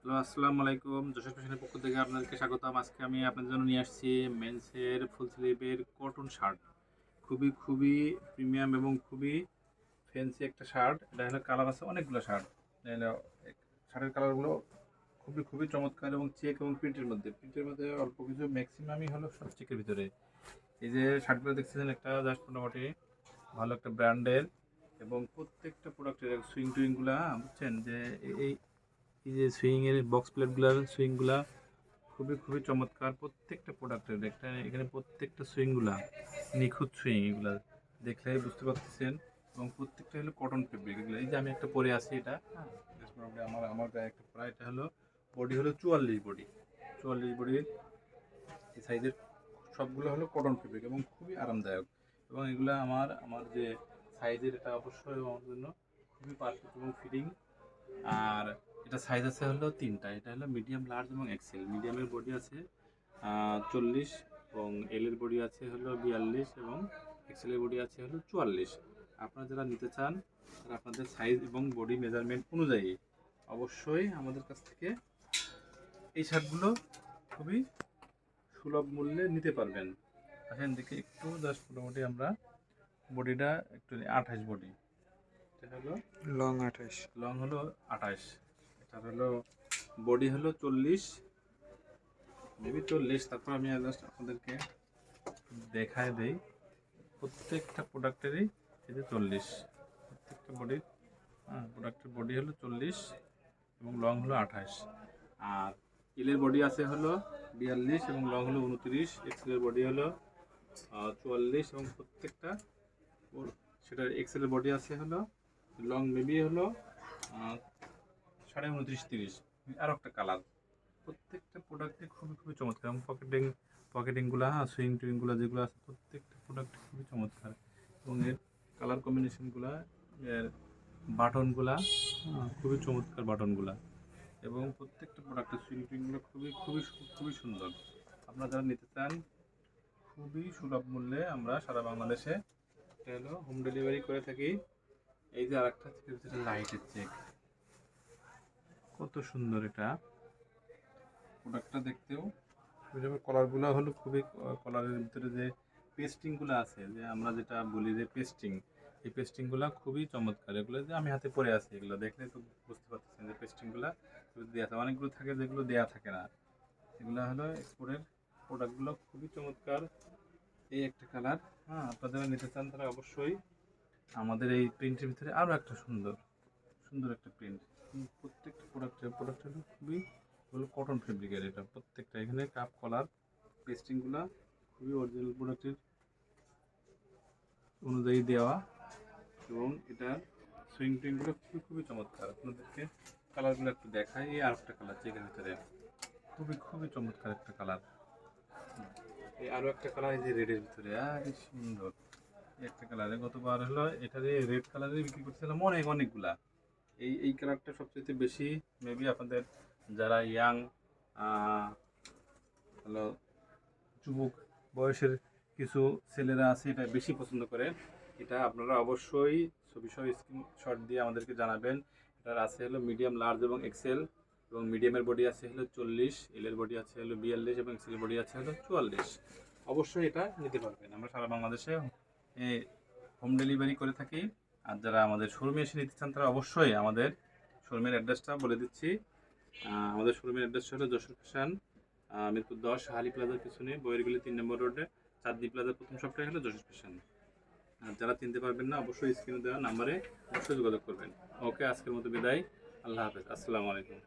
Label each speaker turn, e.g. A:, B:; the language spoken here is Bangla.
A: হ্যালো, আসসালামু আলাইকুম। যশোর ফ্যাশনের পক্ষ থেকে আপনাদেরকে স্বাগতম। আজকে আমি আপনাদের জন্য নিয়ে আসছি মেন্সের ফুল স্লিভের কটন শার্ট। খুবই প্রিমিয়াম এবং খুবই ফ্যান্সি একটা শার্ট। এটা হলো কালার আছে অনেকগুলো শার্ট। এটা শার্টের কালারগুলো খুবই চমৎকার এবং চেক এবং প্রিন্টের মধ্যে। প্রিন্টের মধ্যে অল্প কিছু ম্যাক্সিমামই হলো সব চেকের ভিতরে। এই যে শার্টগুলো দেখতেছেন একটা জাস্ট মোটামুটি ভালো একটা ব্র্যান্ডের এবং প্রত্যেকটা প্রোডাক্টের সুইং টুইংগুলা বুঝছেন যে এই এই যে সুইং এর বক্স প্লেটগুলোর সুইংগুলা খুবই চমৎকার। প্রত্যেকটা প্রোডাক্টের একটা এখানে প্রত্যেকটা সুইংগুলা নিখুঁত সুইং, এগুলা দেখলেই বুঝতে পারতেছেন। এবং প্রত্যেকটা হলো কটন ফেব্রিক। এগুলো এই যে আমি একটা পরে আছি, এটা হ্যাঁ আমার আমার গায়ে একটা পরা, এটা হলো বডি হলো 44 বডি, 44 বডির এই সাইজের সবগুলো হলো কটন ফেব্রিক এবং খুবই আরামদায়ক। এবং এগুলো আমার যে সাইজের, এটা অবশ্যই আমার জন্য খুবই পারফেক্ট এবং ফিটিং। আর এটা সাইজ আছে হলো তিনটা, এটা হলো মিডিয়াম, লার্জ এবং এক্সেল। মিডিয়ামের বডি আছে 40 এবং এল এর বডি আছে হলো 42 এবং এক্সেলের বডি আছে হলো 44। আপনারা যারা নিতে চান তারা আপনাদের সাইজ এবং বডি মেজারমেন্ট অনুযায়ী অবশ্যই আমাদের কাছ থেকে এই শার্টগুলো খুবই সুলভ মূল্যে নিতে পারবেন। এখান থেকে একটু জাস্ট মোটামুটি আমরা বডিটা একটু 28 বডি, এটা হলো
B: লং 28।
A: লং হলো 28, এটা হলো বডি হলো 40, মেবি 40। তারপর আমি জাস্ট আপনাদেরকে দেখায় দেই প্রত্যেকটা প্রোডাক্টেরই এই যে 40, প্রত্যেকটা বডির প্রোডাক্টের বডি হলো 40 এবং লং হলো 28। আর এলের বডি আছে হলো 42 এবং লং হলো 29। এক্সেলের বডি হলো 44 এবং প্রত্যেকটা সেটার এক্সেলের বডি আছে হলো লং মেবি হলো 29.5 30। আরও একটা কালার, প্রত্যেকটা প্রোডাক্টে খুবই চমৎকার। এবং পকেটিংগুলো সুইং টুইংগুলো যেগুলো আছে প্রত্যেকটা প্রোডাক্ট খুবই চমৎকার। এবং এর কালার কম্বিনেশনগুলো, এর বাটনগুলা খুবই চমৎকার বাটনগুলা। এবং প্রত্যেকটা প্রোডাক্টের সুইং টুইংগুলো খুবই সুন্দর। আপনারা যারা নিতে চান খুবই সুলভ মূল্যে আমরা সারা বাংলাদেশে এটা হলো হোম ডেলিভারি করে থাকি। এই যে আরেকটা লাইটের চেক, কত সুন্দর এটা প্রোডাক্টটা দেখতেও। কলারগুলো হলো কলারের ভিতরে যে পেস্টিংগুলো আছে, যে আমরা যেটা বলি যে পেস্টিং, এই পেস্টিংগুলো খুবই চমৎকার। এগুলো যে আমি হাতে পরে আছি, এগুলো দেখলে তো বুঝতে পারতেছেন যে পেস্টিংগুলো দেওয়া থাকে। অনেকগুলো থাকে যেগুলো দেওয়া থাকে না, এগুলো হলো এক্সপোর্টের প্রোডাক্টগুলো খুবই চমৎকার। এই একটা কালার, আপনারা নিতে চান তারা অবশ্যই আমাদের এই প্রিন্টের ভিতরে আরও একটা সুন্দর একটা প্রিন্ট। প্রত্যেকটা প্রোডাক্ট হলো হলো কটন ফেব্রিকের। এটা প্রত্যেকটা এখানে কাপ কলার পেস্টিংগুলো খুবই অরিজিনাল প্রোডাক্টের অনুযায়ী দেওয়া। এবং এটার সুইং টুইংগুলো খুবই চমৎকার। আপনাদেরকে কালারগুলো একটু দেখাই। এই আর একটা কালার চেকের ভিতরে খুবই চমৎকার একটা কালার। এই আরও একটা কালার, এই যে রেডের ভিতরে আরে সুন্দর একটা কালার। গতবার হলো এটারে রেড কালারে বিক্রি করছিলাম অনেকগুলা। এই কালারটা সবচেয়ে বেশি মেবি আপনাদের যারা ইয়াং হলো যুবক বয়সের কিছু ছেলেরা আছে এটা বেশি পছন্দ করে। এটা আপনারা অবশ্যই ছবি সহ স্ক্রিনশট দিয়ে আমাদেরকে জানাবেন। এটার আছে হলো মিডিয়াম, লার্জ এবং এক্সেল। এবং মিডিয়ামের বডি আছে হলো 40, এলের বডি আছে হলো 42 এবং এক্সেলের বডি আছে হলো 44। অবশ্যই এটা নিতে পারবেন। আমরা সারা বাংলাদেশে হোম ডেলিভারি করে থাকি। আর যারা আমাদের শোরুমে এসে নিতে চান তারা অবশ্যই আমাদের শোরুমের অ্যাড্রেসটা বলে দিচ্ছি। আমাদের শোরুমের অ্যাড্রেস হলো যশোর ফ্যাশন, মিরপুর 10 হালি প্লাজার পিছনে বইয়েরগুলি 3 নম্বর রোডে চাঁদনি প্লাজার প্রথম সপ্তাহে হলো যশোর ফ্যাশন। আর যারা চিনতে পারবেন না অবশ্যই স্ক্রিনে দেওয়া নাম্বারে অবশ্যই যোগাযোগ করবেন। ওকে, আজকের মতো বিদায়। আল্লাহ হাফেজ, আসসালামু আলাইকুম।